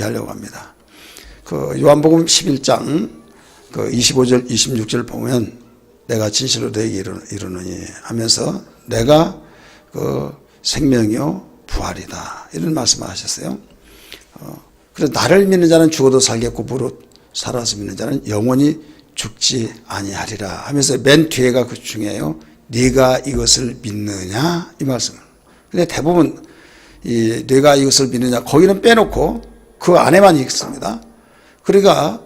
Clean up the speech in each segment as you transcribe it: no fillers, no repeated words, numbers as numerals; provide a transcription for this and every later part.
얘기하려고 합니다. 그 요한복음 11장 그 25절 26절 보면 내가 진실로 너에게 이르노니 하면서 내가 그 생명이요 부활이다 이런 말씀을 하셨어요. 그래서 나를 믿는 자는 죽어도 살겠고 무릇 살아서 믿는 자는 영원히 죽지 아니하리라 하면서 맨 뒤에가 그 중에요. 네가 이것을 믿느냐 이 말씀을. 근데 대부분 이 네가 이것을 믿느냐 거기는 빼놓고 그 안에만 있습니다. 그러니까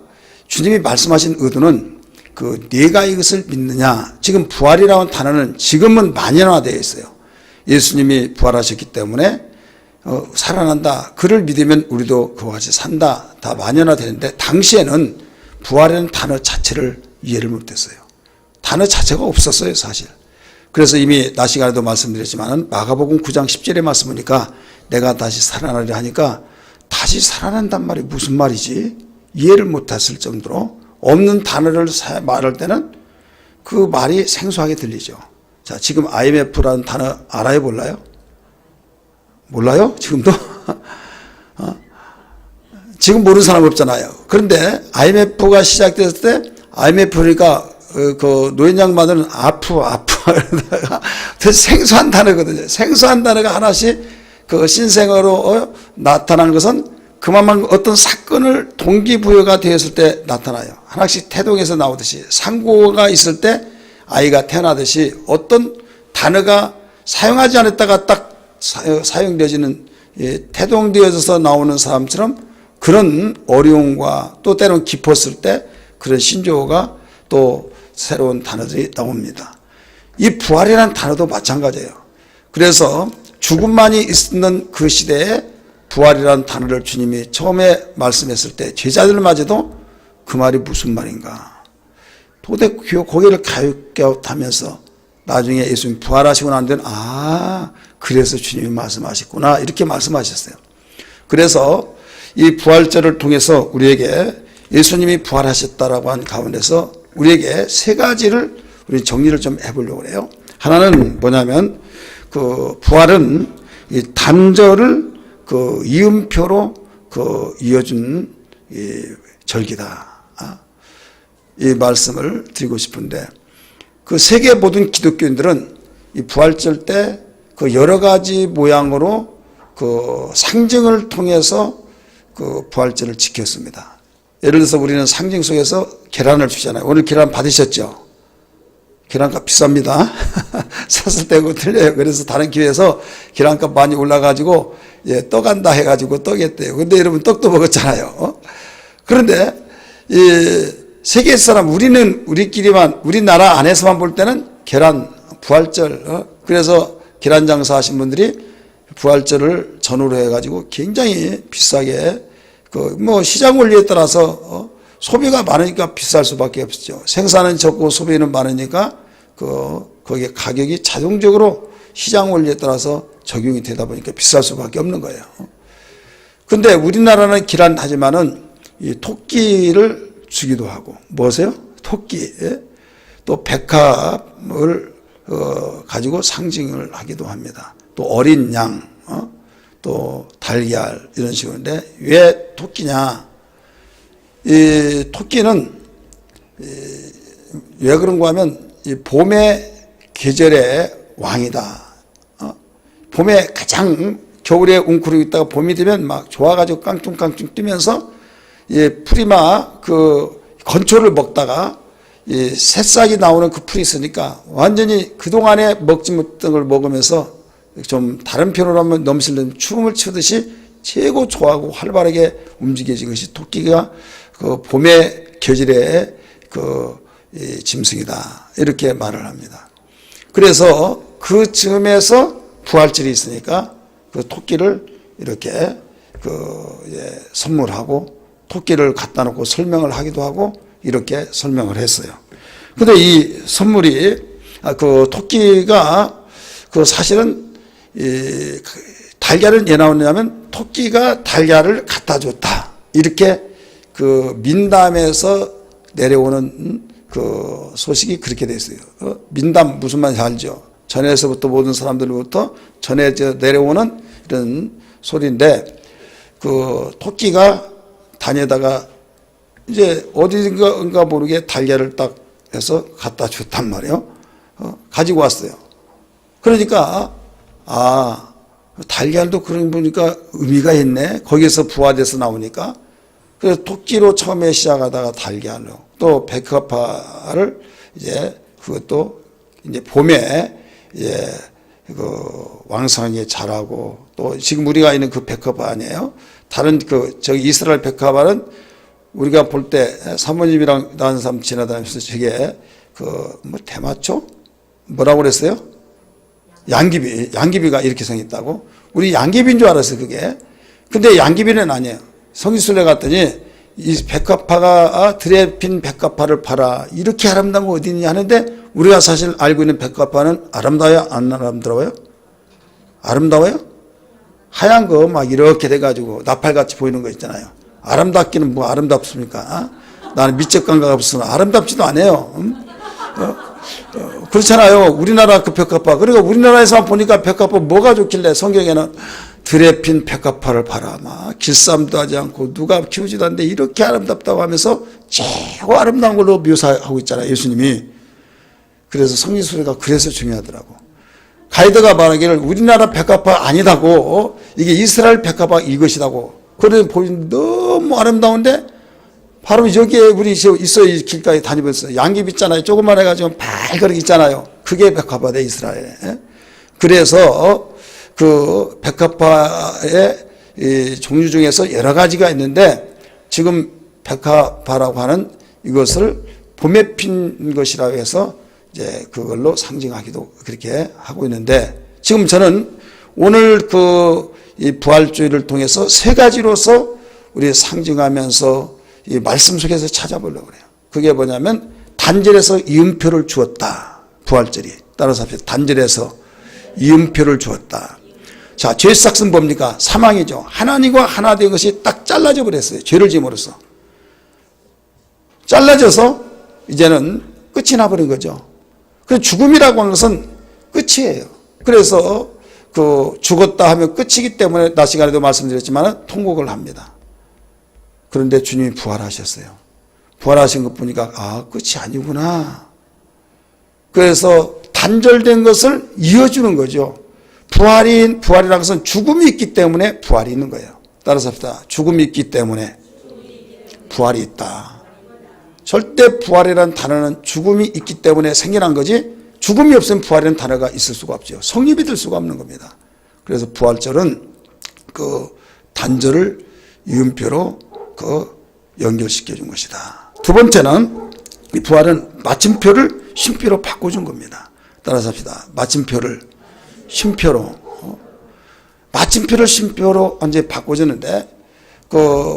주님이 말씀하신 의도는 그 네가 이것을 믿느냐 지금 부활이라는 단어는 지금은 만연화되어 있어요. 예수님이 부활하셨기 때문에 살아난다. 그를 믿으면 우리도 그와 같이 산다. 다 만연화되는데 당시에는 부활이라는 단어 자체를 이해를 못했어요. 단어 자체가 없었어요 사실. 그래서 이미 낮 시간에도 말씀드렸지만 마가복음 9장 10절의 말씀이니까 내가 다시 살아나리라 하니까 다시 살아난단 말이 무슨 말이지? 이해를 못했을 정도로 없는 단어를 말할 때는 그 말이 생소하게 들리죠. 자, 지금 IMF라는 단어 알아요 몰라요? 몰라요? 지금도? 지금 모르는 사람 없잖아요. 그런데 IMF가 시작됐을 때 IMF니까 그 노인 양반들은 아프 이러다가 생소한 단어거든요. 생소한 단어가 하나씩 그 신생어로 나타난 것은 그만큼 어떤 사건을 동기부여가 되었을 때 나타나요. 하나씩 태동에서 나오듯이 상고가 있을 때 아이가 태어나듯이 어떤 단어가 사용하지 않았다가 딱 사용되어지는 태동되어져서 나오는 사람처럼 그런 어려움과 또 때로는 깊었을 때 그런 신조어가 또 새로운 단어들이 나옵니다. 이 부활이라는 단어도 마찬가지예요. 그래서 죽음만이 있는 그 시대에 부활이라는 단어를 주님이 처음에 말씀했을 때 제자들마저도 그 말이 무슨 말인가 도대체 고개를 갸웃갸웃하면서 나중에 예수님 부활하시고 난 뒤에는 그래서 주님이 말씀하셨구나 이렇게 말씀하셨어요. 그래서 이 부활절을 통해서 우리에게 예수님이 부활하셨다라고 한 가운데서 우리에게 세 가지를 우리 정리를 좀 해보려고 해요. 하나는 뭐냐면 그 부활은 이 단절을 그 이음표로 그 이어준 이 절기다. 이 말씀을 드리고 싶은데 그 세계 모든 기독교인들은 이 부활절 때 그 여러 가지 모양으로 그 상징을 통해서 그 부활절을 지켰습니다. 예를 들어서 우리는 상징 속에서 계란을 주잖아요. 오늘 계란 받으셨죠? 계란값 비쌉니다. 샀을 때하고 틀려요. 그래서 다른 교회에서 계란값 많이 올라가지고 떡한다 해가지고 떡했대요. 근데 여러분 떡도 먹었잖아요. 그런데 이 세계 사람 우리는 우리끼리만 우리나라 안에서만 볼 때는 계란 부활절 그래서 계란 장사 하신 분들이 부활절을 전후로 해가지고 굉장히 비싸게 그 뭐 시장 원리에 따라서 소비가 많으니까 비쌀 수밖에 없죠. 생산은 적고 소비는 많으니까 거기에 가격이 자동적으로 시장 원리에 따라서 적용이 되다 보니까 비쌀 수밖에 없는 거예요. 근데 우리나라는 기란하지만은 이 토끼를 주기도 하고 뭐세요? 토끼 또 백합을 가지고 상징을 하기도 합니다. 또 어린 양 또 달걀 이런 식으로인데 왜 토끼냐? 이 토끼는 왜 그런가 하면 이 봄의 계절의 왕이다. 봄에 가장 겨울에 웅크리고 있다가 봄이 되면 막 좋아가지고 깡충깡충 뛰면서 풀이마 그 건초를 먹다가 이 새싹이 나오는 그 풀이 있으니까 완전히 그동안에 먹지 못한 걸 먹으면서 좀 다른 표현으로 하면 넘실는 춤을 추듯이 최고 좋아하고 활발하게 움직여진 것이 토끼가 그 봄의 계절의 그 짐승이다. 이렇게 말을 합니다. 그래서 그 즈음에서 부활절이 있으니까 그 토끼를 이렇게 선물하고 토끼를 갖다 놓고 설명을 하기도 하고 이렇게 설명을 했어요. 근데 이 선물이 그 토끼가 그 사실은 달걀은 왜 나오냐면 토끼가 달걀을 갖다 줬다. 이렇게 그 민담에서 내려오는 그 소식이 그렇게 돼 있어요. 민담 무슨 말인지 알죠? 전에서부터 모든 사람들로부터 전해져 내려오는 이런 소리인데 그 토끼가 다니다가 이제 어디인가 모르게 달걀을 딱 해서 갖다 줬단 말이에요. 가지고 왔어요. 그러니까 달걀도 그런 보니까 의미가 있네. 거기서 부화돼서 나오니까. 그래서 토끼로 처음에 시작하다가 달걀로 또 백합화를 이제 그것도 이제 봄에 이제 그 왕성하게 자라고 또 지금 우리가 있는 그 백합화 아니에요. 다른 저기 이스라엘 백합화는 우리가 볼 때 사모님이랑 다른 사람 지나다니면서 저게 뭐 대마초 뭐라고 그랬어요? 양귀비가 이렇게 생겼다고? 우리 양귀비인 줄 알았어요, 그게. 근데 양귀비는 아니에요. 성지순례 갔더니 이 백합화가 들에 핀 백합화를 봐라. 이렇게 아름다운 거 어디 있냐 하는데 우리가 사실 알고 있는 백합화는 아름다워요? 안 아름다워요? 아름다워요? 하얀 거 막 이렇게 돼가지고 나팔같이 보이는 거 있잖아요. 아름답기는 뭐 아름답습니까? 나는 미적 감각 없으면 아름답지도 않아요. 그렇잖아요. 우리나라 그 백합화. 그리고 우리나라에서 보니까 백합화 뭐가 좋길래 성경에는 들에 핀 백합화를 봐라. 막 길쌈도 하지 않고 누가 키우지도 않는데 이렇게 아름답다고 하면서 최고 아름다운 걸로 묘사하고 있잖아요. 예수님이. 그래서 성지순례가 그래서 중요하더라고. 가이드가 말하기를 우리나라 백합화 아니다고 이게 이스라엘 백합화 이것이다고. 그래 보이는 너무 아름다운데 바로 여기에 우리 있어요. 이 길가에 다니면서 양귀비 있잖아요. 조금만 해가지고 발그릇 있잖아요. 그게 백합화대 이스라엘에. 그래서 그 백합화의 이 종류 중에서 여러 가지가 있는데 지금 백합화라고 하는 이것을 봄에 핀 것이라고 해서 이제 그걸로 상징하기도 그렇게 하고 있는데 지금 저는 오늘 이 부활주의를 통해서 세 가지로서 우리 상징하면서 이 말씀 속에서 찾아보려고 그래요. 그게 뭐냐면 단절에서 이음표를 주었다. 부활절이. 따라서 합시다. 단절에서 이음표를 주었다. 자, 죄의 삭은 뭡니까? 사망이죠. 하나님과 하나 된 것이 딱 잘라져 버렸어요. 죄를 지음으로써. 잘라져서 이제는 끝이 나버린 거죠. 그래서 죽음이라고 하는 것은 끝이에요. 그래서 죽었다 하면 끝이기 때문에 낮 시간에도 말씀드렸지만 통곡을 합니다. 그런데 주님이 부활하셨어요. 부활하신 것 보니까 끝이 아니구나. 그래서 단절된 것을 이어주는 거죠. 부활이라는 것은 죽음이 있기 때문에 부활이 있는 거예요. 따라서 합시다. 죽음이 있기 때문에 부활이 있다. 절대 부활이라는 단어는 죽음이 있기 때문에 생겨난 거지 죽음이 없으면 부활이라는 단어가 있을 수가 없죠. 성립이 될 수가 없는 겁니다. 그래서 부활절은 그 단절을 이음표로 연결시켜 준 것이다. 두 번째는 이 부활은 마침표를 쉼표로 바꿔준 겁니다. 따라서 합시다. 마침표를 쉼표로 완전히 바꿔줬는데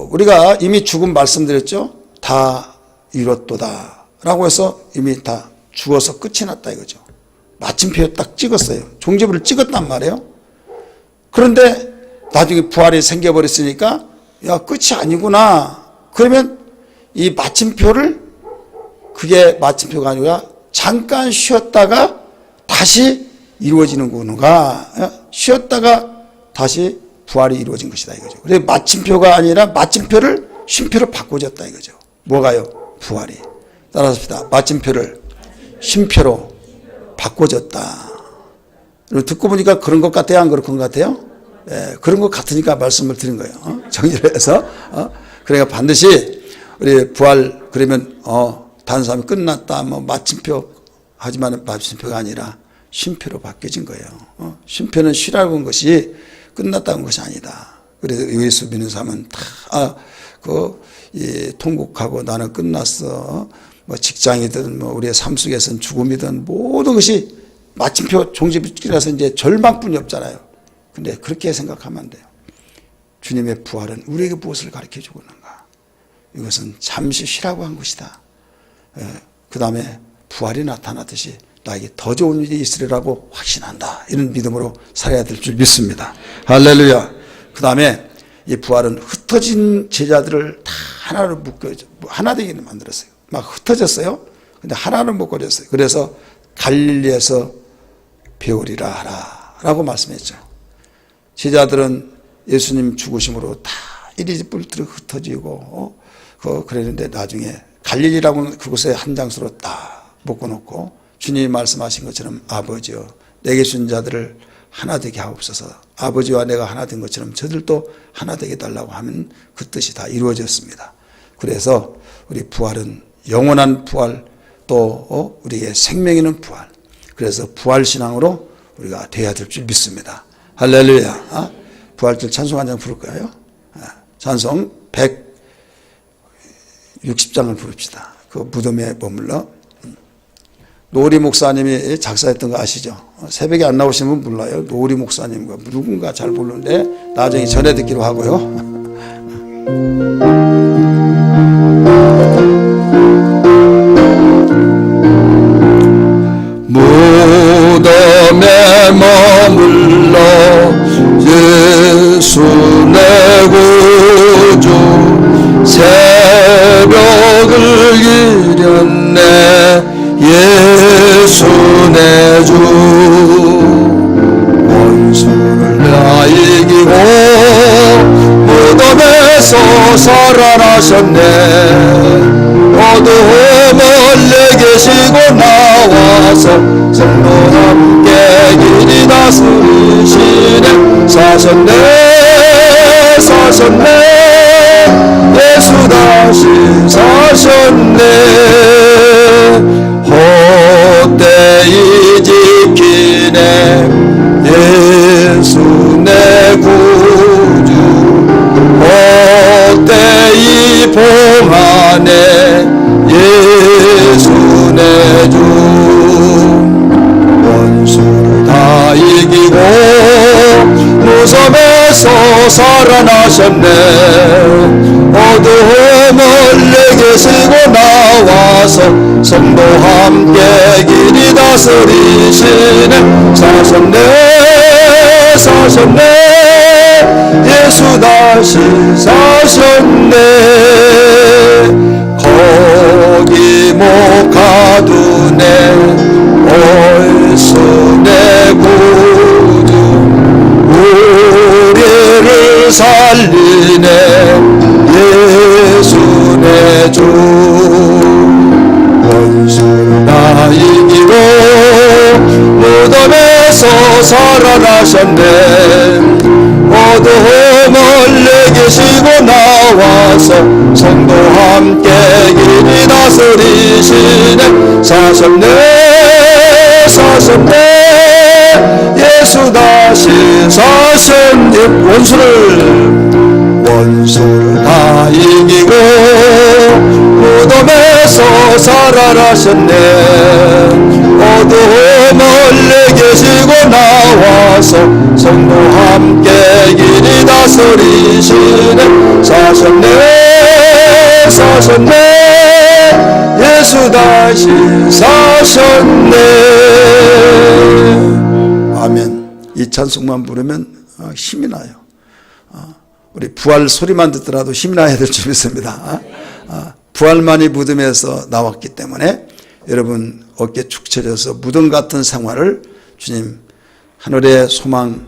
우리가 이미 죽음 말씀드렸죠. 다 이뤘도다 라고 해서 이미 다 죽어서 끝이 났다 이거죠. 마침표 딱 찍었어요. 종지부를 찍었단 말이에요. 그런데 나중에 부활이 생겨버렸으니까 야 끝이 아니구나. 그러면 이 마침표를 그게 마침표가 아니라 잠깐 쉬었다가 다시 이루어지는구나. 쉬었다가 다시 부활이 이루어진 것이다 이거죠. 그래서 마침표가 아니라 마침표를 쉼표로 바꿔줬다 이거죠. 뭐가요? 부활이. 따라서 합시다. 마침표를 쉼표로 바꿔줬다. 듣고 보니까 그런 것 같아요? 안 그런 것 같아요? 예, 그런 것 같으니까 말씀을 드린 거예요. 정리를 해서. 그러니까 반드시 우리 부활 그러면 다른 사람이 끝났다 뭐 마침표 하지만 마침표가 아니라 쉼표로 바뀌어진 거예요. 쉼표는 쉬라고 한 것이 끝났다는 것이 아니다. 그래서 예수 믿는 사람은 다 통곡하고 나는 끝났어. 뭐 직장이든 뭐 우리의 삶 속에서는 죽음이든 모든 것이 마침표 종지부라서 이제 절망뿐이 없잖아요. 근데 그렇게 생각하면 안 돼요. 주님의 부활은 우리에게 무엇을 가르쳐 주고 있는가? 이것은 잠시 쉬라고 한 것이다. 그 다음에 부활이 나타나듯이 나에게 더 좋은 일이 있으리라고 확신한다. 이런 믿음으로 살아야 될 줄 믿습니다. 할렐루야. 그 다음에 이 부활은 흩어진 제자들을 다 하나로 하나 되게 만들었어요. 막 흩어졌어요. 근데 하나로 묶어졌어요. 그래서 갈릴리에서 배우리라 하라 라고 말씀했죠. 제자들은 예수님 죽으심으로 다 이리 뿔들이 흩어지고 그랬는데 나중에 갈릴리라고는 그곳에 한 장소로 딱 묶어놓고 주님이 말씀하신 것처럼 아버지여 내게 준 자들을 하나 되게 하옵소서. 아버지와 내가 하나 된 것처럼 저들도 하나 되게 달라고 하면 그 뜻이 다 이루어졌습니다. 그래서 우리 부활은 영원한 부활, 또 우리의 생명 있는 부활. 그래서 부활신앙으로 우리가 돼야 될 줄 믿습니다. 할렐루야. 부활절 찬송 한 장 부를까요? 찬송 160장을 부릅시다. 그 무덤에 머물러. 노리 목사님이 작사했던 거 아시죠? 새벽에 안 나오시는 분 몰라요. 노리 목사님과 누군가 잘 부르는데 나중에 전해 듣기로 하고요. 무덤에 머물러 예수 내 구주 새벽을 이렸네 예수 내 주 원수를 다 이기고 무덤에서 살아나셨네 어두움을 내계시고 나와서 성도와 함께 길이 다스리시네 사셨네 사셨네 예수 다시 사셨네 헛되이 지키네 예수 내 구주 헛되이 봉하네 예수 내 주 원수를 다 이기고 무덤에서 살아나셨네 어두움을 내게시고 나와서 성도와 함께 길이 다스리시네 사셨네 사셨네 예수 다시 사셨네 거기 못 가두네 예수 내 구주 우리를 살리네 예수 내 주 원수를 다 이기고 무덤에서 살아나셨네 어두움을 내계시고 나와서 성도와 함께 길이 다스리시네 사셨네 사셨네 예수 다시 사셨네 원수를 다 이기고 무덤에서 살아나셨네 어두움을 내계시고 나와서 성도와 함께 길이 다스리시네 사셨네 사셨네 예수 다시 사셨네 아멘. 이 찬송만 부르면 힘이 나요. 우리 부활 소리만 듣더라도 힘이 나야 될 줄 믿습니다. 부활만이 무덤에서 나왔기 때문에 여러분 어깨 축 처져서 무덤 같은 생활을 주님 하늘의 소망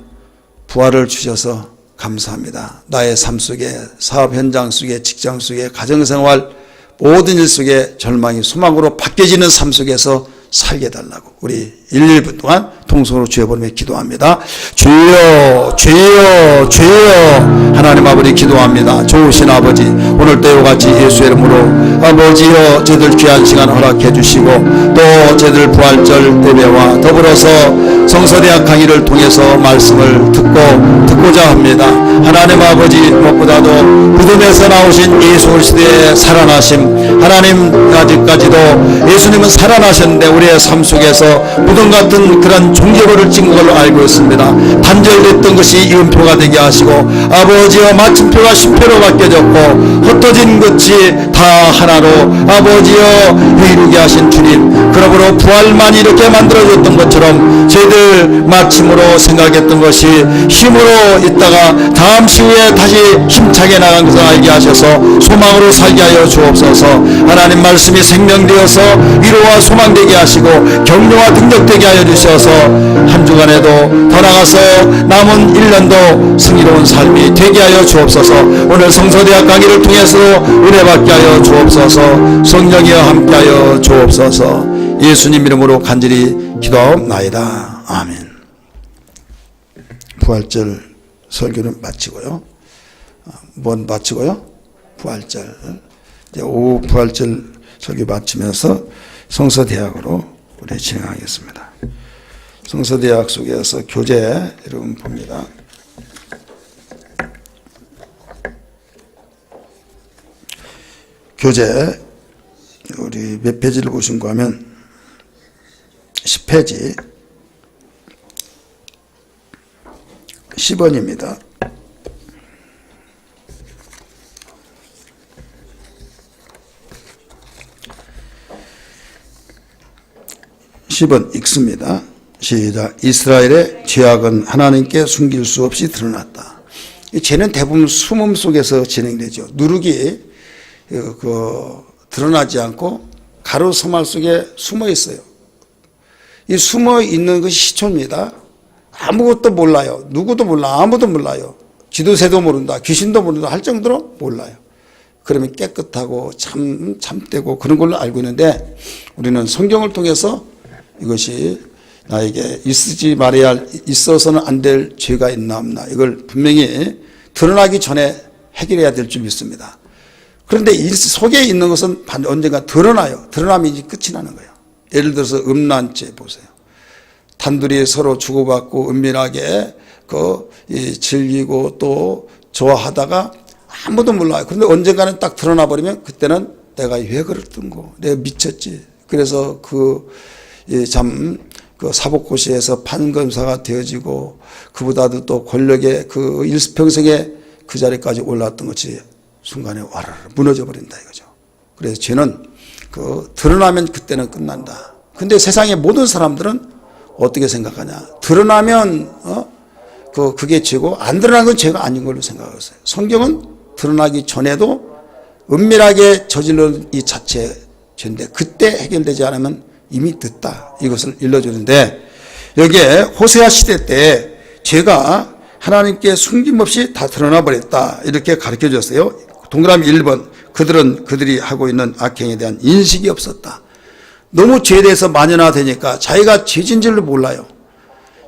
부활을 주셔서 감사합니다. 나의 삶 속에 사업 현장 속에 직장 속에 가정생활 모든 일 속에 절망이 소망으로 바뀌어지는 삶 속에서 살게 달라고 우리 1분 동안 통성으로 주여 부르며 기도합니다. 주여 주여 주여 하나님 아버지 기도합니다. 좋으신 아버지 오늘도 이와 같이 예수의 이름으로 아버지여 저들 귀한 시간 허락해 주시고 또 저들 부활절 예배와 더불어서 성서대학 강의를 통해서 말씀을 듣고자 합니다. 하나님 아버지 무엇보다도 무덤에서 나오신 예수 그리스도의 살아나심 하나님 아직까지도 예수님은 살아나셨는데 우리의 삶 속에서 무덤 같은 그런 종교를 찍은 걸로 알고 있습니다. 단절됐던 것이 이음표가 되게 하시고 아버지여 마침표가 쉼표로 바뀌어졌고 흩어진 것이 다 하나로 아버지여 이루게 하신 주님, 그러므로 부활만 이렇게 만들어줬던 것처럼 저희들 마침으로 생각했던 것이 힘으로 있다가 다음 시후에 다시 힘차게 나간 것을 알게 하셔서 소망으로 살게 하여 주옵소서. 하나님 말씀이 생명되어서 위로와 소망되게 하시고 격려와 능력되게 하여 주셔서 한 주간에도 더 나아가서 남은 1년도 승리로운 삶이 되게 하여 주옵소서. 오늘 성서대학 강의를 통해서 은혜 받게 하여 주옵소서. 성령이여 함께 하여 주옵소서. 예수님 이름으로 간절히 기도하옵나이다. 아멘. 부활절 설교는 마치고요. 뭔 마치고요? 부활절. 이제 오후 부활절 설교 마치면서 성서대학으로 우리 진행하겠습니다. 성서대학 속에서 교재 여러분 봅니다. 교재 우리 몇 페이지를 보신가 하면 10페이지 10원입니다. 읽습니다. 시작. 이스라엘의 죄악은 하나님께 숨길 수 없이 드러났다. 이 죄는 대부분 숨음 속에서 진행되죠. 누룩이 드러나지 않고 가로 서말 속에 숨어 있어요. 이 숨어 있는 것이 시초입니다. 아무것도 몰라요. 누구도 몰라. 아무도 몰라요. 지도새도 모른다. 귀신도 모른다 할 정도로 몰라요. 그러면 깨끗하고 참되고 그런 걸로 알고 있는데, 우리는 성경을 통해서 이것이 나에게 있어서는 안 될 죄가 있나 없나, 이걸 분명히 드러나기 전에 해결해야 될 줄 믿습니다. 그런데 이 속에 있는 것은 언젠가 드러나요. 드러나면 이제 끝이 나는 거예요. 예를 들어서 음란죄 보세요. 단둘이 서로 주고받고 은밀하게 즐기고 또 좋아하다가 아무도 몰라요. 그런데 언젠가는 딱 드러나 버리면 그때는 내가 왜 그랬던 거, 내가 미쳤지. 그래서 그 사법고시에서 판검사가 되어지고 그보다도 또 권력의 그 일평생에 그 자리까지 올라왔던 것이 순간에 와르르 무너져 버린다 이거죠. 그래서 죄는 드러나면 그때는 끝난다. 근데 세상의 모든 사람들은 어떻게 생각하냐? 드러나면 그게 죄고 안 드러난 건 죄가 아닌 걸로 생각했어요. 성경은 드러나기 전에도 은밀하게 저질른 이 자체 죄인데 그때 해결되지 않으면 이미 늦다. 이것을 일러주는데, 여기에 호세아 시대 때 죄가 하나님께 숨김없이 다 드러나 버렸다. 이렇게 가르쳐 줬어요. 동그라미 1번. 그들이 하고 있는 악행에 대한 인식이 없었다. 너무 죄에 대해서 만연화되니까 자기가 죄진 줄을 몰라요.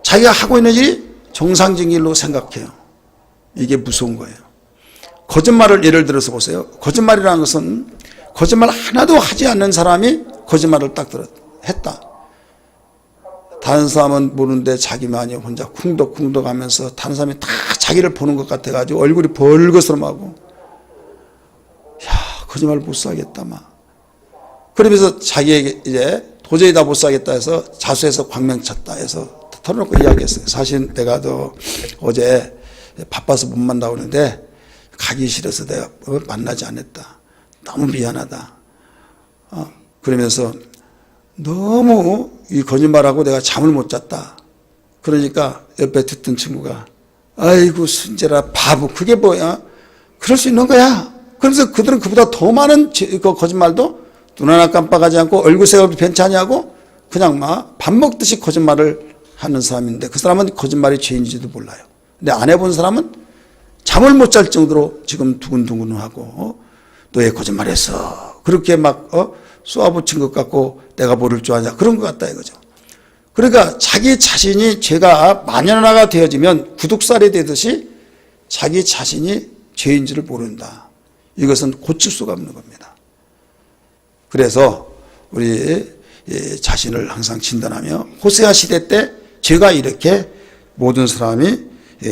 자기가 하고 있는 일이 정상적인 일로 생각해요. 이게 무서운 거예요. 거짓말을 예를 들어서 보세요. 거짓말이라는 것은 거짓말 하나도 하지 않는 사람이 거짓말을 딱 했다. 다른 사람은 모르는데 자기만이 혼자 쿵덕쿵덕 하면서 다른 사람이 다 자기를 보는 것 같아가지고 얼굴이 벌거스름하고, 거짓말 못 사겠다 막. 그러면서 자기에게 이제 도저히 다 못 사겠다 해서 자수해서 광명쳤다 해서 털어놓고 이야기했어요. 사실 내가 어제 바빠서 못 만나고 그러는데 가기 싫어서 내가 만나지 않았다. 너무 미안하다. 그러면서 너무 이 거짓말하고 내가 잠을 못 잤다. 그러니까 옆에 듣던 친구가, 아이고 순재라 바보, 그게 뭐야? 그럴 수 있는 거야. 그래서 그들은 그보다 더 많은 거짓말도 눈 하나 깜빡하지 않고 얼굴색을 변찮냐고 그냥 막 밥 먹듯이 거짓말을 하는 사람인데, 그 사람은 거짓말이 죄인지도 몰라요. 근데 안 해본 사람은 잠을 못 잘 정도로 지금 두근두근하고 너 왜 거짓말했어? 그렇게 막 쏘아붙인 것 같고 내가 모를 줄 아냐, 그런 것 같다 이거죠. 그러니까 자기 자신이 죄가 만연화가 되어지면 구둑살이 되듯이 자기 자신이 죄인지를 모른다. 이것은 고칠 수가 없는 겁니다. 그래서 우리 자신을 항상 진단하며, 호세아 시대 때 죄가 이렇게 모든 사람이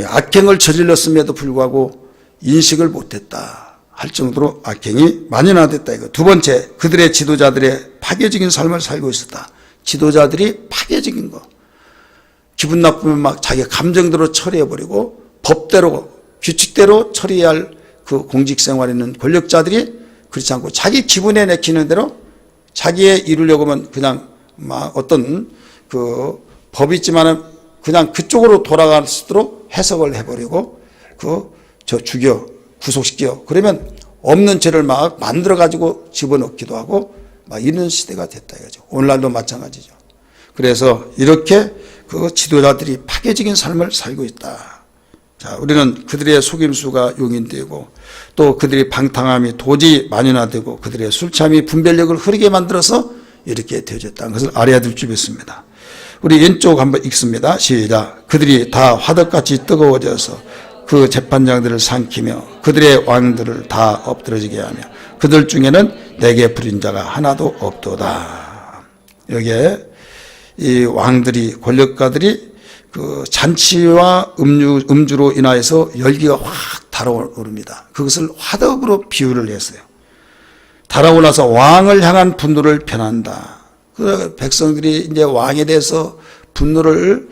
악행을 저질렀음에도 불구하고 인식을 못했다 할 정도로 악행이 만연화됐다 이거. 두 번째, 그들의 지도자들의 파괴적인 삶을 살고 있었다. 지도자들이 파괴적인 거, 기분 나쁘면 막 자기 감정대로 처리해버리고 법대로 규칙대로 처리해야 할 그 공직 생활에 있는 권력자들이 그렇지 않고 자기 기분에 내키는 대로 자기의 이루려고 하면 그냥 막 어떤 그 법이 있지만은 그냥 그쪽으로 돌아갈 수 있도록 해석을 해버리고 저 죽여 구속시켜 그러면 없는 죄를 막 만들어 가지고 집어넣기도 하고 막 이런 시대가 됐다 이거죠. 오늘날도 마찬가지죠. 그래서 이렇게 그 지도자들이 파괴적인 삶을 살고 있다. 자, 우리는 그들의 속임수가 용인되고 또 그들의 방탕함이 도저히 만연화되고 그들의 술 취함이 분별력을 흐리게 만들어서 이렇게 되어졌다는 것을 알아야 될 줄 믿습니다. 우리 왼쪽 한번 읽습니다. 시작. 그들이 다 화덕같이 뜨거워져서 그 재판장들을 삼키며 그들의 왕들을 다 엎드러지게 하며 그들 중에는 내게 부린 자가 하나도 없도다. 여기에 이 왕들이 권력가들이 그 잔치와 음주로 인하여서 열기가 확 달아오릅니다. 그것을 화덕으로 비유를 했어요. 달아올라서 왕을 향한 분노를 표현한다. 그 백성들이 이제 왕에 대해서 분노를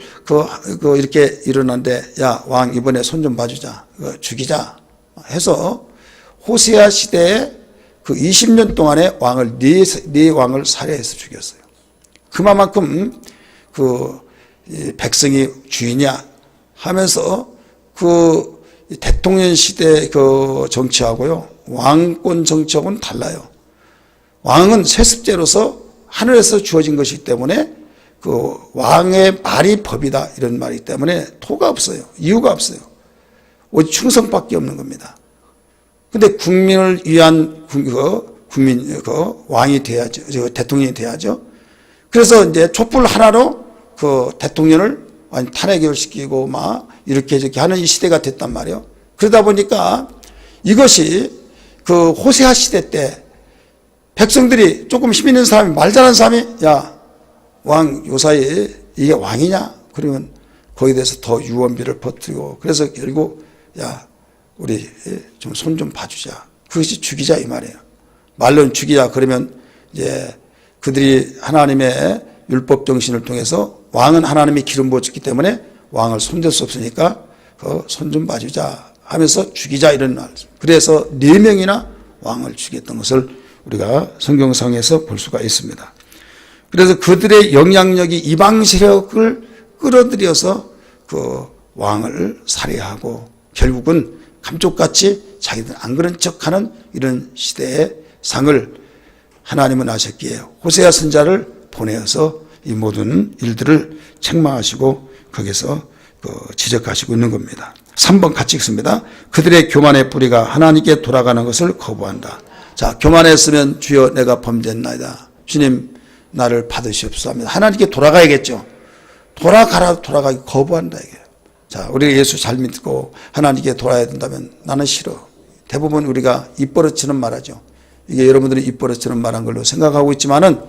이렇게 일어났는데 야, 왕 이번에 손 좀 봐주자. 죽이자. 해서 호세아 시대에 그 20년 동안에 왕을 네 왕을 살해해서 죽였어요. 그만큼 백성이 주인이야 하면서 그 대통령 시대 그 정치하고요 왕권 정치하고는 달라요. 왕은 세습제로서 하늘에서 주어진 것이기 때문에 그 왕의 말이 법이다 이런 말이기 때문에 토가 없어요. 이유가 없어요. 오직 충성밖에 없는 겁니다. 근데 국민을 위한 왕이 돼야죠. 대통령이 돼야죠. 그래서 이제 촛불 하나로 그 대통령을 완전 탄핵을 시키고 막 이렇게 저렇게 하는 이 시대가 됐단 말이에요. 그러다 보니까 이것이 그 호세아 시대 때 백성들이 조금 힘 있는 사람이 말 잘하는 사람이 야, 왕 요사이 이게 왕이냐? 그러면 거기에 대해서 더 유언비를 퍼뜨리고 그래서 결국 야, 우리 좀 손 좀 봐주자. 그것이 죽이자 이 말이에요. 말로는 죽이자 그러면 이제 그들이 하나님의 율법 정신을 통해서 왕은 하나님이 기름 부어줬기 때문에 왕을 손댈 수 없으니까 손 좀 봐주자 하면서 죽이자 이런 말. 그래서 4명이나 왕을 죽였던 것을 우리가 성경상에서 볼 수가 있습니다. 그래서 그들의 영향력이 이방 세력을 끌어들여서 그 왕을 살해하고 결국은 감쪽같이 자기들 안 그런 척하는 이런 시대의 상을 하나님은 아셨기에 호세아 선지자를 보내어서 이 모든 일들을 책망하시고 거기서 지적하시고 있는 겁니다. 3번 같이 읽습니다. 그들의 교만의 뿌리가 하나님께 돌아가는 것을 거부한다. 자, 교만했으면 주여 내가 범죄했나이다. 주님 나를 받으시옵소서 하면 하나님께 돌아가야겠죠. 돌아가기 거부한다 이게. 자, 우리가 예수 잘 믿고 하나님께 돌아야 된다면 나는 싫어. 대부분 우리가 입버릇처럼 말하죠. 이게 여러분들이 입버릇처럼 말한 걸로 생각하고 있지만은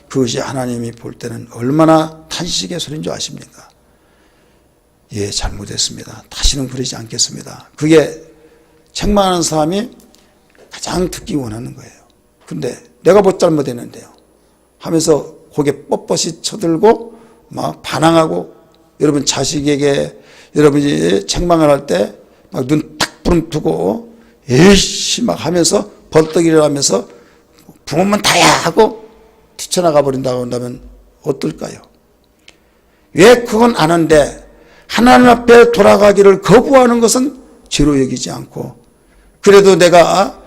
그것이 하나님이 볼 때는 얼마나 탄식의 소리인 줄 아십니까? 예, 잘못했습니다. 다시는 그러지 않겠습니다. 그게 책망하는 사람이 가장 듣기 원하는 거예요. 근데 내가 뭐 잘못했는데요 하면서 고개 뻣뻣이 쳐들고 막 반항하고 여러분 자식에게 여러분이 책망을 할 때 막 눈 딱 부름뜨고 에이씨 막 하면서 벌떡이를 하면서 부모만 다야 하고 뛰쳐나가 버린다고 한다면 어떨까요? 왜 그건 아는데 하나님 앞에 돌아가기를 거부하는 것은 죄로 여기지 않고 그래도 내가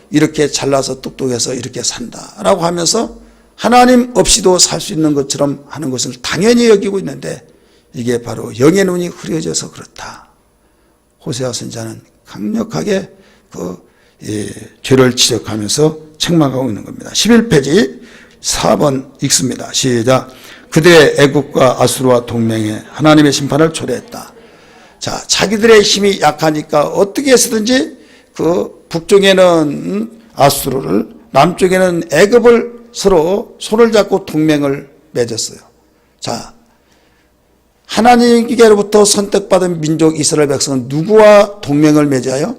이렇게 잘나서 똑똑해서 이렇게 산다라고 하면서 하나님 없이도 살 수 있는 것처럼 하는 것을 당연히 여기고 있는데 이게 바로 영의 눈이 흐려져서 그렇다. 호세아 선지자는 강력하게 죄를 지적하면서 책망하고 있는 겁니다. 11페이지 4번 읽습니다. 시작. 그들의 애국과 아수르와 동맹에 하나님의 심판을 초래했다. 자, 자기들의 힘이 약하니까 어떻게 해서든지 북쪽에는 아수르를 남쪽에는 애굽을 서로 손을 잡고 동맹을 맺었어요. 자, 하나님께로부터 선택받은 민족 이스라엘 백성은 누구와 동맹을 맺어요?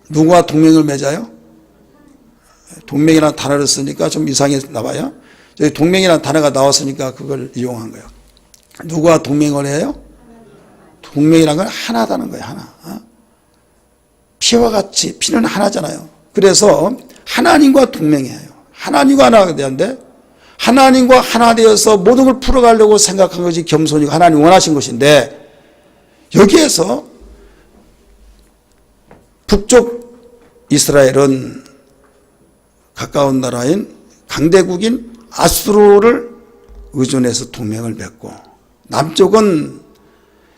누구와 동맹을 맺어요? 동맹이라는 단어를 쓰니까 좀 이상해 나와요. 동맹이라는 단어가 나왔으니까 그걸 이용한 거예요. 누구와 동맹을 해요? 동맹이라는 건 하나다는 거예요. 하나. 피와 같이 피는 하나잖아요. 그래서 하나님과 동맹해요. 하나님과 하나가 되는데 하나님과 하나 되어서 모든 걸 풀어가려고 생각한 것이 겸손이고 하나님 원하신 것인데 여기에서 북쪽 이스라엘은 가까운 나라인 강대국인 아수르를 의존해서 동맹을 맺고 남쪽은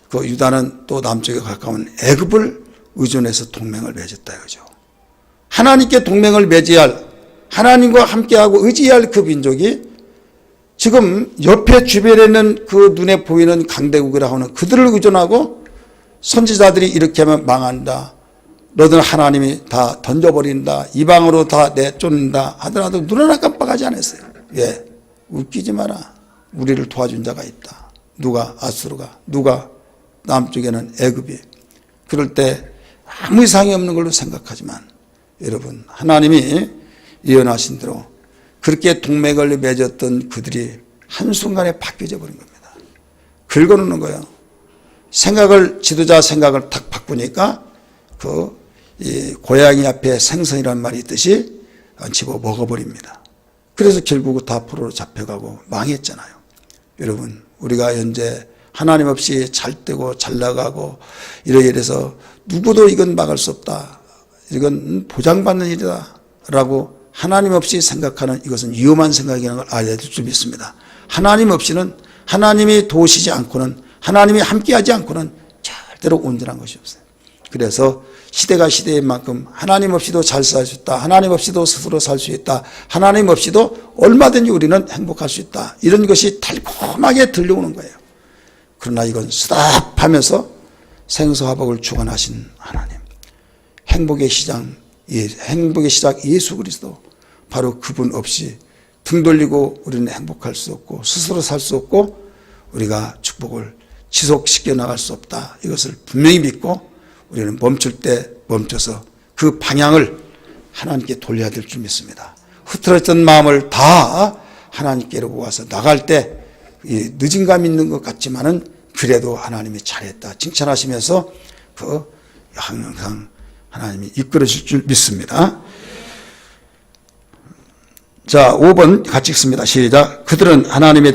그 유다는 또 남쪽에 가까운 애굽을 의존해서 동맹을 맺었다 이거죠. 하나님께 동맹을 맺어야 할 하나님과 함께하고 의지해야 할 그 민족이 지금 옆에 주변에 있는 그 눈에 보이는 강대국이라 하는 그들을 의존하고 선지자들이 이렇게 하면 망한다. 너들 하나님이 다 던져버린다. 이방으로 다 내쫓는다 하더라도 눈 하나 깜빡하지 않았어요. 왜? 웃기지 마라. 우리를 도와준 자가 있다. 누가? 아수르가. 누가? 남쪽에는 애굽이. 그럴 때 아무 이상이 없는 걸로 생각하지만 여러분 하나님이 예언하신 대로 그렇게 동맹을 맺었던 그들이 한순간에 바뀌어져 버린 겁니다. 긁어놓는 거예요. 지도자 생각을 탁 바꾸니까 이 고양이 앞에 생선이라는 말이 있듯이 집어 먹어버립니다. 그래서 결국 다 포로로 잡혀가고 망했잖아요. 여러분 우리가 현재 하나님 없이 잘 되고 잘 나가고 이래서 누구도 이건 막을 수 없다. 이건 보장받는 일이다 라고 하나님 없이 생각하는 이것은 위험한 생각이라는 걸 알아야 될 줄 믿습니다. 하나님 없이는 하나님이 도우시지 않고는 하나님이 함께하지 않고는 절대로 온전한 것이 없어요. 그래서 시대가 시대인 만큼 하나님 없이도 잘 살 수 있다. 하나님 없이도 스스로 살 수 있다. 하나님 없이도 얼마든지 우리는 행복할 수 있다. 이런 것이 달콤하게 들려오는 거예요. 그러나 이건 쓰답하면서 생사화복을 주관하신 하나님, 행복의 시작 예수 그리스도, 바로 그분 없이 등 돌리고 우리는 행복할 수 없고 스스로 살 수 없고 우리가 축복을 지속시켜 나갈 수 없다. 이것을 분명히 믿고 우리는 멈출 때 멈춰서 그 방향을 하나님께 돌려야 될 줄 믿습니다. 흐트러졌던 마음을 다 하나님께로 모아서 나갈 때 늦은 감 있는 것 같지만은 그래도 하나님이 잘했다 칭찬하시면서 항상 하나님이 이끌어 줄 줄 믿습니다. 자, 5번 같이 읽습니다. 시작. 그들은 하나님에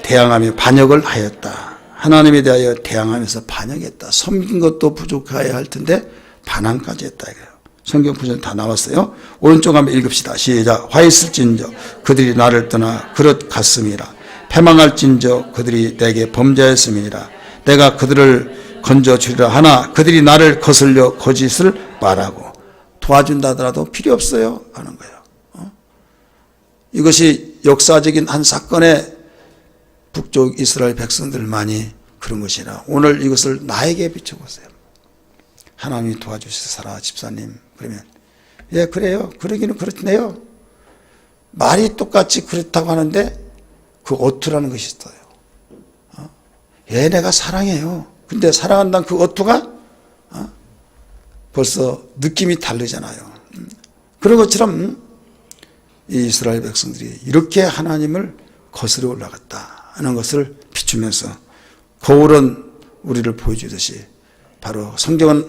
대항하며 반역을 하였다. 하나님에 대하여 대항하면서 반역했다. 섬긴 것도 부족하여야 할 텐데 반항까지 했다. 이거예요. 성경 구절 다 나왔어요. 오른쪽 한번 읽읍시다. 시작. 화 있을진저 그들이 나를 떠나 그릇 갔음이라. 패망할진저 그들이 내게 범죄했음이니라. 내가 그들을 건져주리라 하나 그들이 나를 거슬려 거짓을 말하고 도와준다 하더라도 필요 없어요 하는 거예요. 이것이 역사적인 한 사건의 북쪽 이스라엘 백성들만이 그런 것이라 오늘 이것을 나에게 비춰보세요. 하나님이 도와주시사라 집사님. 그러면 예 그래요. 그러기는 그렇네요. 말이 똑같이 그렇다고 하는데 그 어투라는 것이 있어요. 예 내가 사랑해요. 근데 사랑한다는 그 어투가 벌써 느낌이 다르잖아요. 그런 것처럼 이 이스라엘 백성들이 이렇게 하나님을 거스려 올라갔다 하는 것을 비추면서 거울은 우리를 보여주듯이 바로 성경은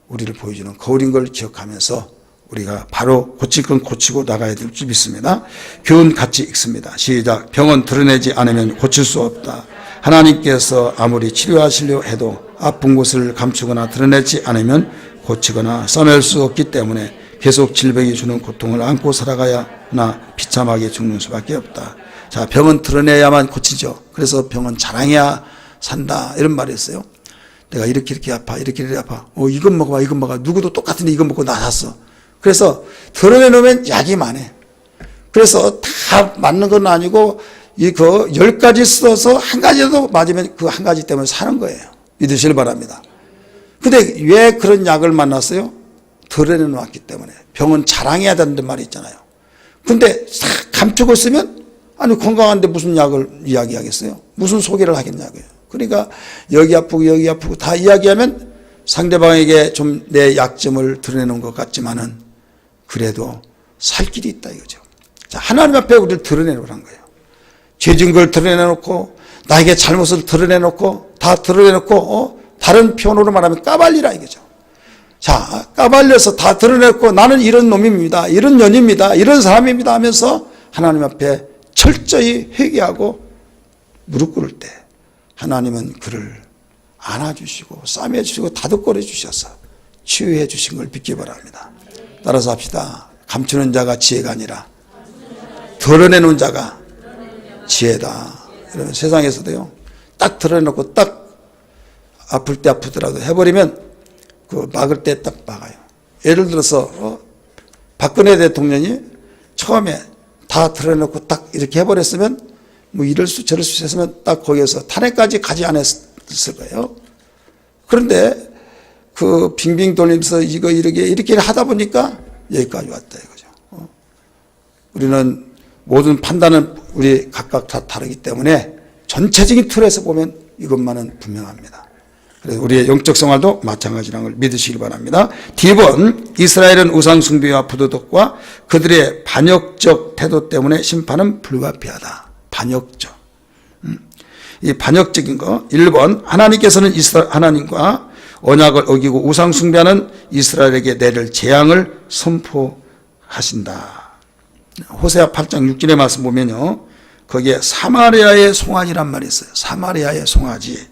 우리를 보여주는 거울인 걸 기억하면서 우리가 바로 고칠 건 고치고 나가야 될 줄 믿습니다. 교훈 같이 읽습니다. 시작. 병은 드러내지 않으면 고칠 수 없다. 하나님께서 아무리 치료하시려 해도 아픈 곳을 감추거나 드러내지 않으면 고치거나 써낼 수 없기 때문에 계속 질병이 주는 고통을 안고 살아가야 하나 비참하게 죽는 수밖에 없다. 자, 병은 드러내야만 고치죠. 그래서 병은 자랑해야 산다 이런 말이 있어요. 내가 이렇게 아파 이렇게 아파. 이건 먹어봐 이건 먹어. 누구도 똑같은데 이건 먹고 나 샀어. 그래서 드러내놓으면 약이 많아. 그래서 다 맞는 건 아니고 그 10가지 써서 한 가지라도 맞으면 그 한 가지 때문에 사는 거예요. 믿으시길 바랍니다. 근데 왜 그런 약을 만났어요? 드러내놓았기 때문에. 병은 자랑해야 된다는 말이 있잖아요. 근데 싹 감추고 있으면 아니 건강한데 무슨 약을 이야기하겠어요? 무슨 소개를 하겠냐고요. 그러니까 여기 아프고 다 이야기하면 상대방에게 좀 내 약점을 드러내는 것 같지만은 그래도 살 길이 있다 이거죠. 자, 하나님 앞에 우리를 드러내놓으란 거예요. 죄진 걸 드러내놓고 나에게 잘못을 드러내놓고 다 드러내놓고 다른 표현으로 말하면 까발리라 이거죠. 자, 까발려서 다 드러냈고 나는 이런 놈입니다. 이런 년입니다. 이런 사람입니다 하면서 하나님 앞에 철저히 회개하고 무릎 꿇을 때 하나님은 그를 안아주시고 싸매주시고 다독거려 주셔서 치유해 주신 걸 믿기 바랍니다. 따라서 합시다. 감추는 자가 지혜가 아니라 드러내는 자가 지혜다. 이러면 세상에서도요, 딱 드러내놓고 딱 아플 때 아프더라도 해버리면 그 막을 때 딱 막아요. 예를 들어서 박근혜 대통령이 처음에 다 드러내놓고 딱 이렇게 해버렸으면 뭐 이럴 수 저럴 수 했으면 딱 거기에서 탄핵까지 가지 않았을 거예요. 그런데 그 빙빙 돌리면서 이렇게 하다 보니까 여기까지 왔다 이거죠. 우리는 모든 판단은 우리 각각 다 다르기 때문에 전체적인 틀에서 보면 이것만은 분명합니다. 그래서 우리의 영적 생활도 마찬가지라는 걸 믿으시길 바랍니다. D번, 이스라엘은 우상 숭배와 부도덕과 그들의 반역적 태도 때문에 심판은 불가피하다. 반역적. 이 반역적인 거. 1번, 하나님께서는 하나님과 언약을 어기고 우상 숭배하는 이스라엘에게 내릴 재앙을 선포하신다. 호세아 8장 6절의 말씀 보면요, 거기에 사마리아의 송아지란 말이 있어요. 사마리아의 송아지.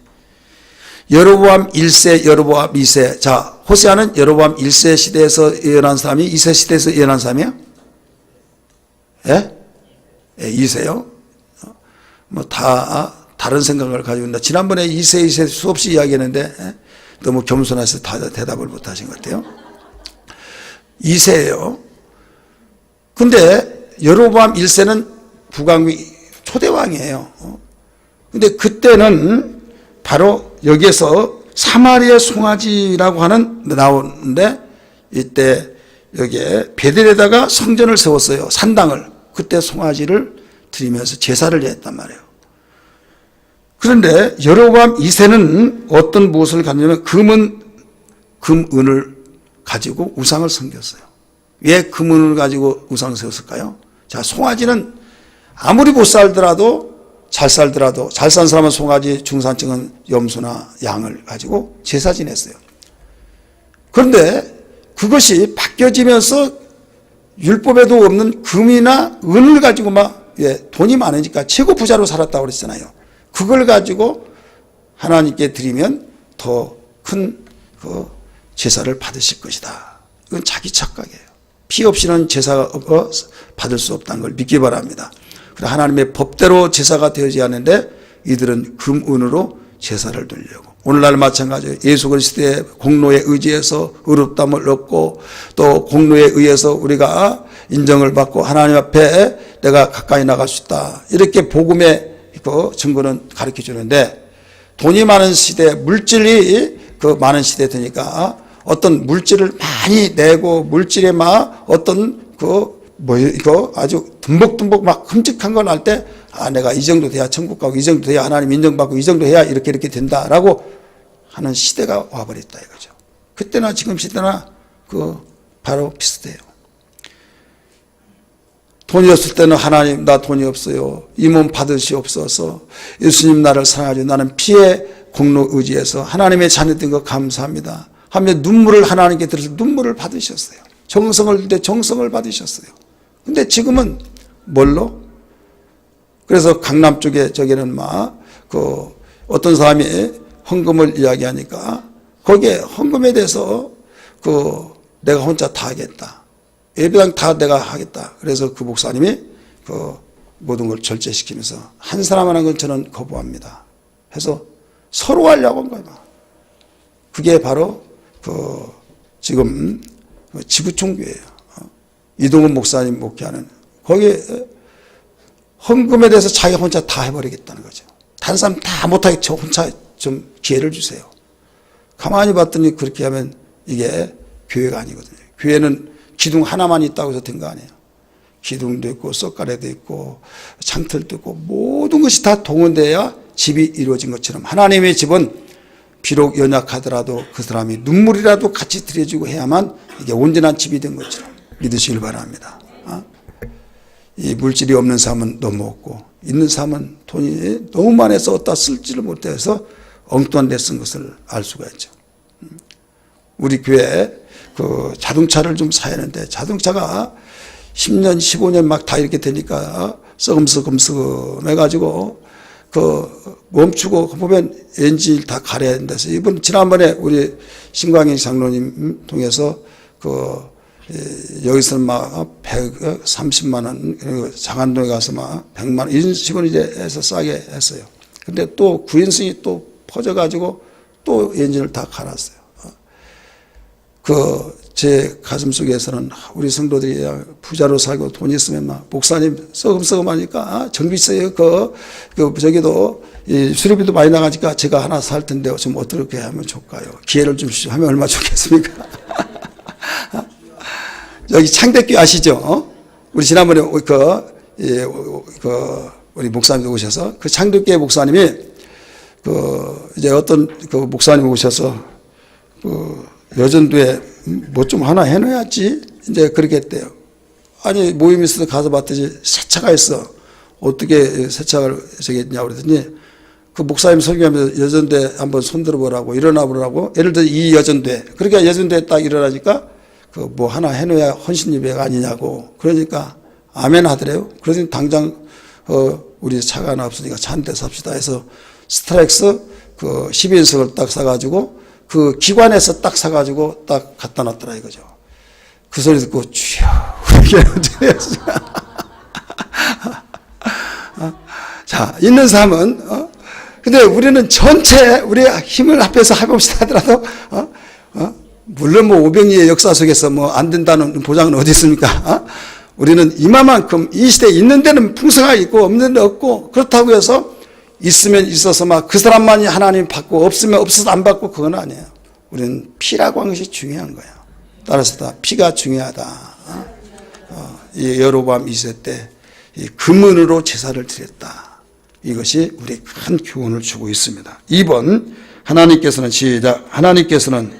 여로보암 1세, 여로보암 2세. 자, 호세아는 여로보암 1세 시대에서 예언한 사람이 2세 시대에서 예언한 사람이야? 예? 예, 2세요. 뭐 다 다른 생각을 가지고 있는데 지난번에 2세 수없이 이야기했는데 너무 겸손해서 다 대답을 못 하신 것 같아요. 2세예요. 근데 여로보암 1세는 북왕이 초대왕이에요. 근데 그때는 바로 여기에서 사마리아 송아지라고 하는 나오는데 이때 여기에 베델에다가 성전을 세웠어요. 산당을. 그때 송아지를 드리면서 제사를 했단 말이에요. 그런데 여로보암 2세는 어떤 무엇을 갖냐면 금은을 가지고 우상을 섬겼어요. 왜 금은을 가지고 우상을 세웠을까요? 자, 송아지는 아무리 못 살더라도 잘 살더라도 잘 산 사람은 송아지, 중산층은 염소나 양을 가지고 제사 지냈어요. 그런데 그것이 바뀌어지면서 율법에도 없는 금이나 은을 가지고 막 돈이 많으니까 최고 부자로 살았다고 그랬잖아요. 그걸 가지고 하나님께 드리면 더 큰 그 제사를 받으실 것이다. 이건 자기 착각이에요. 피 없이는 제사 받을 수 없다는 걸 믿기 바랍니다. 하나님의 법대로 제사가 되어지 않는데 이들은 금은으로 제사를 드리려고. 오늘날 마찬가지예요. 예수 그리스도의 공로에 의지해서 의롭다함을 얻고 또 공로에 의해서 우리가 인정을 받고 하나님 앞에 내가 가까이 나갈 수 있다. 이렇게 복음의 그 증거는 가르쳐 주는데 돈이 많은 시대, 물질이 그 많은 시대 되니까 어떤 물질을 많이 내고 물질에 막 어떤 이거 아주 듬벅듬벅 막 흠직한 걸 할 때, 내가 이 정도 돼야 천국 가고, 이 정도 돼야 하나님 인정받고, 이 정도 해야 이렇게 된다라고 하는 시대가 와버렸다 이거죠. 그때나 지금 시대나 바로 비슷해요. 돈이 없을 때는 하나님, 나 돈이 없어요. 이 몸 받으시옵소서. 예수님 나를 사랑하죠. 나는 피의 공로 의지해서 하나님의 자녀된 거 감사합니다. 하며 눈물을 하나님께 들어서 눈물을 받으셨어요. 정성을 들 때 정성을 받으셨어요. 근데 지금은 뭘로? 그래서 강남 쪽에 저기는 어떤 사람이 헌금을 이야기하니까 거기에 헌금에 대해서 내가 혼자 다 하겠다. 예배당 다 내가 하겠다. 그래서 그 목사님이 모든 걸 절제시키면서 한 사람 하는 건 저는 거부합니다. 해서 서로 하려고 한 거예요. 그게 바로 지금 지구촌교회예요. 이동훈 목사님 목회하는 거기에 헌금에 대해서 자기 혼자 다 해버리겠다는 거죠. 다른 사람 다 못하게 저 혼자 좀 기회를 주세요. 가만히 봤더니 그렇게 하면 이게 교회가 아니거든요. 교회는 기둥 하나만 있다고 해서 된 거 아니에요. 기둥도 있고 썩가래도 있고 창틀도 있고 모든 것이 다 동원돼야 집이 이루어진 것처럼 하나님의 집은 비록 연약하더라도 그 사람이 눈물이라도 같이 들여주고 해야만 이게 온전한 집이 된 것처럼 믿으시길 바랍니다. 이 물질이 없는 삶은 너무 없고 있는 삶은 돈이 너무 많이 썼다 쓸지를 못해서 엉뚱한 데 쓴 것을 알 수가 있죠. 우리 교회 그 자동차를 좀 사야 하는데 자동차가 10년, 15년 막 다 이렇게 되니까 썩음썩음 해가지고 그 멈추고 보면 엔진 다 갈아야 된다서 지난번에 우리 신광희 장로님 통해서 그 여기서는 막 130만 원, 장안동에 가서 막 100만 원 이런 식으로 이제 해서 싸게 했어요. 근데 또 구인승이 또 퍼져가지고 또 엔진을 다 갈았어요. 제 가슴 속에서는 우리 성도들이 부자로 살고 돈 있으면 막 목사님 썩음썩음 하니까 정비세요. 저기도 수리비도 많이 나가니까 제가 하나 살 텐데 좀 어떻게 하면 좋을까요? 기회를 좀 주시면 하면 얼마나 좋겠습니까? 여기 창대교회 아시죠? 우리 지난번에 우리 목사님 오셔서 그 창대교회 목사님이 이제 어떤 목사님 오셔서 여전도에 뭐 좀 하나 해놔야지 이제 그렇게 했대요. 아니 모임 있어서 가서 봤더니 세차가 있어. 어떻게 세차를 저기 했냐 그랬더니 그 목사님 설교하면서 여전대 한번 손들어 보라고 일어나 보라고. 예를 들어 이 여전대 그러니까 여전대 딱 일어나니까 뭐 하나 해놓아야 헌신 예배가 아니냐고. 그러니까 아멘 하더래요. 그러더니 당장 우리 차가 하나 없으니까 차 한 대 삽시다 해서 스트라이크스 12인석을 딱 사가지고 그 기관에서 딱 사가지고 딱 갖다 놨더라 이거죠. 그 소리 듣고 주여 자 있는 삶은 근데 우리는 전체 우리의 힘을 합해서 해봅시다 하더라도 물론 뭐 오병이의 역사 속에서 뭐 안 된다는 보장은 어디 있습니까? 우리는 이만큼 이 시대에 있는 데는 풍성하게 있고 없는 데 없고 그렇다고 해서 있으면 있어서 막 그 사람만이 하나님 받고 없으면 없어서 안 받고 그건 아니에요. 우리는 피라고 하는 것이 중요한 거예요. 따라서 다 피가 중요하다. 이 여로보암 2세 때 금은으로 제사를 드렸다. 이것이 우리 큰 교훈을 주고 있습니다. 2번 하나님께서는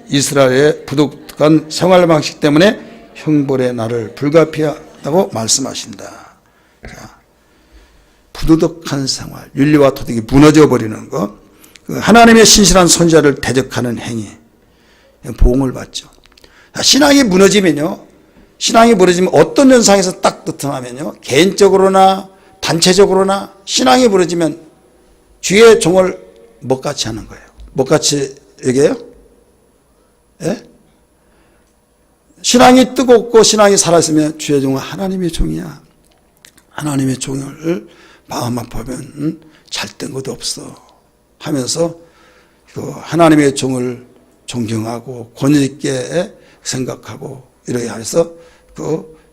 이스라엘의 부득한 생활 방식 때문에 형벌의 날을 불가피하다고 말씀하신다. 자, 부도덕한 생활, 윤리와 도덕이 무너져버리는 것, 하나님의 신실한 선지자를 대적하는 행위, 보응을 받죠. 신앙이 무너지면 어떤 현상에서 딱 나타나면요, 개인적으로나 단체적으로나 신앙이 무너지면 주의 종을 먹같이 하는 거예요. 먹같이 얘기해요? 예? 신앙이 뜨겁고 신앙이 살아있으면 주의 종은 하나님의 종이야. 하나님의 종을 마음 아파하면 잘된 것도 없어 하면서 하나님의 종을 존경하고 권위 있게 생각하고 이렇게 해서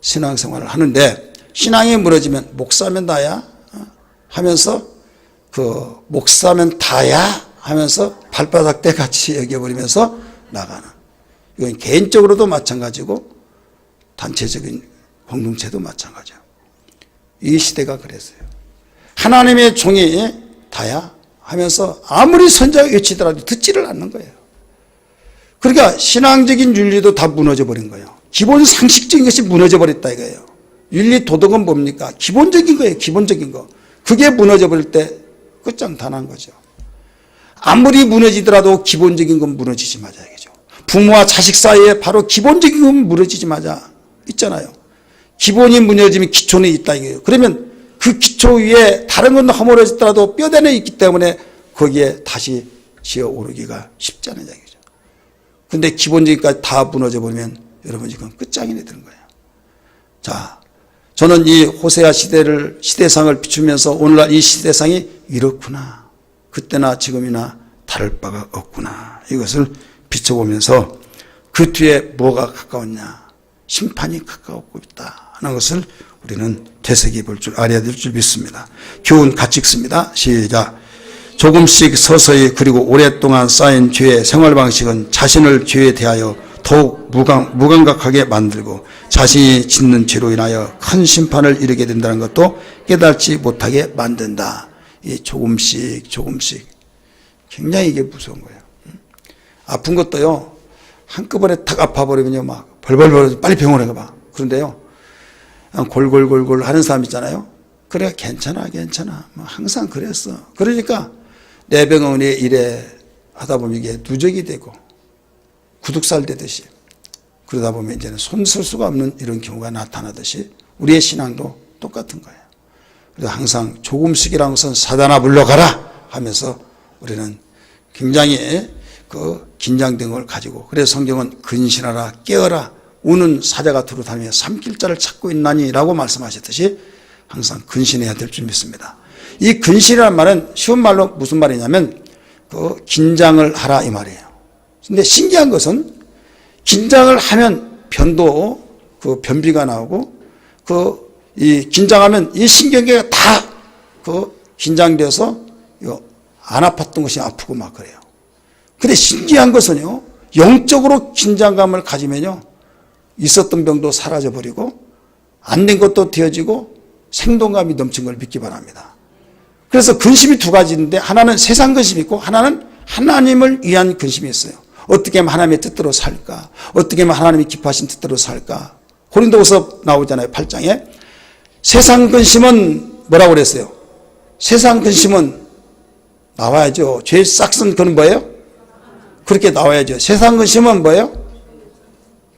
신앙생활을 하는데 신앙이 무너지면 목사면 다야 하면서 목사면 다야 하면서 발바닥 때 같이 여겨버리면서 나가는, 이건 개인적으로도 마찬가지고 단체적인 공동체도 마찬가지야. 이 시대가 그랬어요. 하나님의 종이 다야 하면서 아무리 선자가 외치더라도 듣지를 않는 거예요. 그러니까 신앙적인 윤리도 다 무너져 버린 거예요. 기본 상식적인 것이 무너져 버렸다 이거예요. 윤리 도덕은 뭡니까? 기본적인 거예요. 기본적인 거. 그게 무너져 버릴 때 끝장단한 거죠. 아무리 무너지더라도 기본적인 건 무너지지 마자 이거죠. 부모와 자식 사이에 바로 기본적인 건 무너지지 마자 있잖아요. 기본이 무너지면 기초는 있다 이거예요. 그러면 그 기초 위에 다른 건 허물어졌더라도 뼈대는 있기 때문에 거기에 다시 지어 오르기가 쉽지 않은 얘기죠. 근데 기본적인까지 다 무너져 버리면 여러분 이건 끝장이 되는 거예요. 자, 저는 이 호세아 시대상을 비추면서 오늘날 이 시대상이 이렇구나. 그때나 지금이나 다를 바가 없구나. 이것을 비춰보면서 그 뒤에 뭐가 가까웠냐. 심판이 가까웠고 있다 하는 것을 우리는 되새겨 볼 줄 알아야 될 줄 믿습니다. 교훈 같이 읽습니다. 시작. 조금씩 서서히 그리고 오랫동안 쌓인 죄의 생활 방식은 자신을 죄에 대하여 더욱 무감각하게 만들고 자신이 짓는 죄로 인하여 큰 심판을 이르게 된다는 것도 깨닫지 못하게 만든다. 이 조금씩 굉장히 이게 무서운 거예요. 아픈 것도요 한꺼번에 탁 아파버리면요 막 벌벌벌 빨리 병원에 가봐. 그런데요 골골골골 하는 사람 있잖아요. 그래 괜찮아 뭐 항상 그랬어. 그러니까 내 병원에 이래 하다 보면 이게 누적이 되고 구둑살 되듯이 그러다 보면 이제는 손 쓸 수가 없는 이런 경우가 나타나듯이 우리의 신앙도 똑같은 거예요. 그래서 항상 조금씩이라는 것은 사단아 물러가라 하면서 우리는 굉장히 그 긴장된 걸 가지고, 그래서 성경은 근신하라 깨어라 우는 사자가 두루 다니며 삼킬 자를 찾고 있나니 라고 말씀하셨듯이 항상 근신해야 될 줄 믿습니다. 이 근신이라는 말은 쉬운 말로 무슨 말이냐면 그 긴장을 하라 이 말이에요. 근데 신기한 것은 긴장을 하면 그 변비가 나오고 이 긴장하면 이 신경계가 다 그 긴장돼서 안 아팠던 것이 아프고 막 그래요. 근데 신기한 것은요, 영적으로 긴장감을 가지면요, 있었던 병도 사라져버리고 안 된 것도 되어지고 생동감이 넘친 걸 믿기 바랍니다. 그래서 근심이 두 가지인데, 하나는 세상 근심이 있고 하나는 하나님을 위한 근심이 있어요. 어떻게 하면 하나님의 뜻대로 살까? 어떻게 하면 하나님이 기뻐하신 뜻대로 살까? 고린도후서 나오잖아요. 8장에. 세상 근심은 뭐라고 그랬어요? 세상 근심은 나와야죠. 죄의 싹슨 그는 뭐예요? 그렇게 나와야죠. 세상 근심은 뭐예요?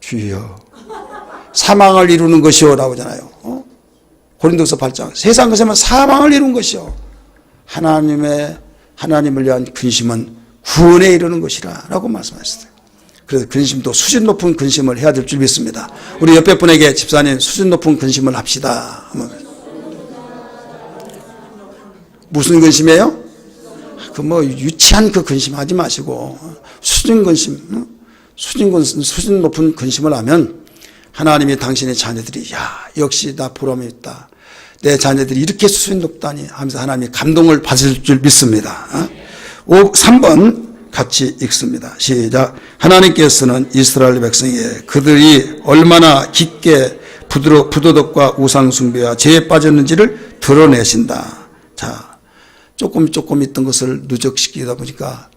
주여 사망을 이루는 것이요 나오잖아요. 고린도서 8장. 세상 근심은 사망을 이루는 것이요, 하나님을 위한 근심은 구원에 이르는 것이라 라고 말씀하셨어요. 그래서 근심도 수준 높은 근심을 해야 될 줄 믿습니다. 우리 옆에 분에게 집사님 수준 높은 근심을 합시다. 무슨 근심이에요? 그 유치한 그 근심 하지 마시고 수준 근심, 수준 높은 근심을 하면 하나님이 당신의 자녀들이 역시 나 보람이 있다, 내 자녀들이 이렇게 수준이 높다니 하면서 하나님이 감동을 받을 줄 믿습니다. 3번 같이 읽습니다. 시작. 하나님께서는 이스라엘 백성에게 그들이 얼마나 깊게 부도덕과 우상숭배와 죄에 빠졌는지를 드러내신다. 자, 조금 있던 것을 누적시키다 보니까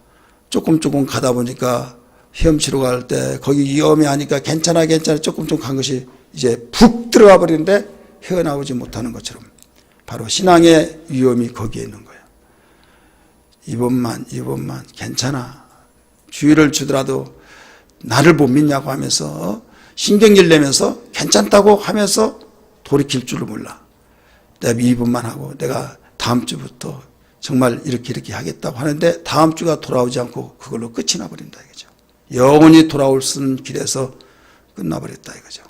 조금 가다 보니까 헤엄치러 갈 때 거기 위험해 하니까 괜찮아 조금 간 것이 이제 푹 들어가 버리는데 헤어나오지 못하는 것처럼 바로 신앙의 위험이 거기에 있는 거예요. 이번만 괜찮아, 주의를 주더라도 나를 못 믿냐고 하면서 신경질 내면서 괜찮다고 하면서 돌이킬 줄을 몰라. 내가 이번만 하고 내가 다음 주부터 정말 이렇게 하겠다고 하는데 다음 주가 돌아오지 않고 그걸로 끝이 나버린다 이거죠. 영원히 돌아올 수 있는 길에서 끝나버렸다 이거죠.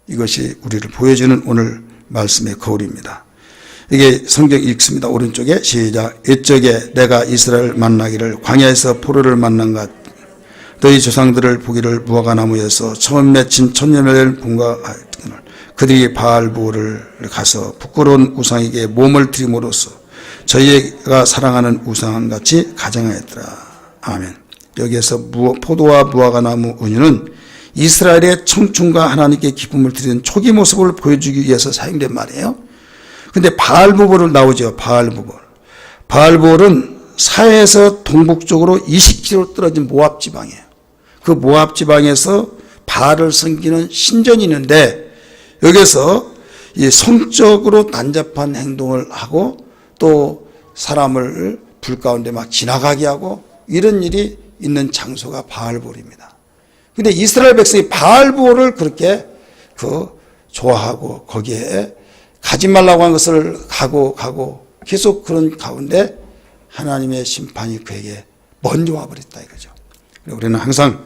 이것이 우리를 보여주는 오늘 말씀의 거울입니다. 이게 성경 읽습니다. 오른쪽에 시작. 이쪽에 내가 이스라엘 만나기를 광야에서 포로를 만난 것, 너희 조상들을 보기를 무화과나무에서 처음 맺힌 천년을 본과 그들이 바알부를 가서 부끄러운 우상에게 몸을 드림으로써 저희가 사랑하는 우상같이 가장하였더라. 아멘. 여기에서 포도와 무화과나무 은유는 이스라엘의 청춘과 하나님께 기쁨을 드리는 초기 모습을 보여주기 위해서 사용된 말이에요. 근데 바알부볼을 나오죠. 바알부볼은 사해에서 동북쪽으로 20km 떨어진 모압 지방이에요. 그 모압 지방에서 바알을 섬기는 신전이 있는데, 여기서 이 성적으로 난잡한 행동을 하고 또 사람을 불 가운데 막 지나가게 하고 이런 일이 있는 장소가 바알볼입니다. 근데 이스라엘 백성이 바알볼을 그렇게 좋아하고 거기에 가지 말라고 한 것을 가고 계속 그런 가운데 하나님의 심판이 그에게 먼저 와버렸다 이거죠. 우리는 항상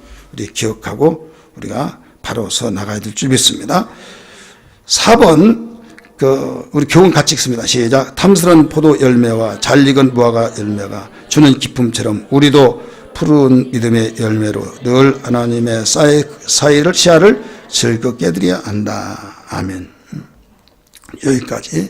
기억하고 우리가 바로 서 나가야 될 줄 믿습니다. 4번 우리 교훈 같이 읽습니다. 시작. 탐스러운 포도 열매와 잘 익은 무화과 열매가 주는 기쁨처럼 우리도 푸른 믿음의 열매로 늘 하나님의 시야를 즐겁게 해드려야 한다. 아멘. 여기까지.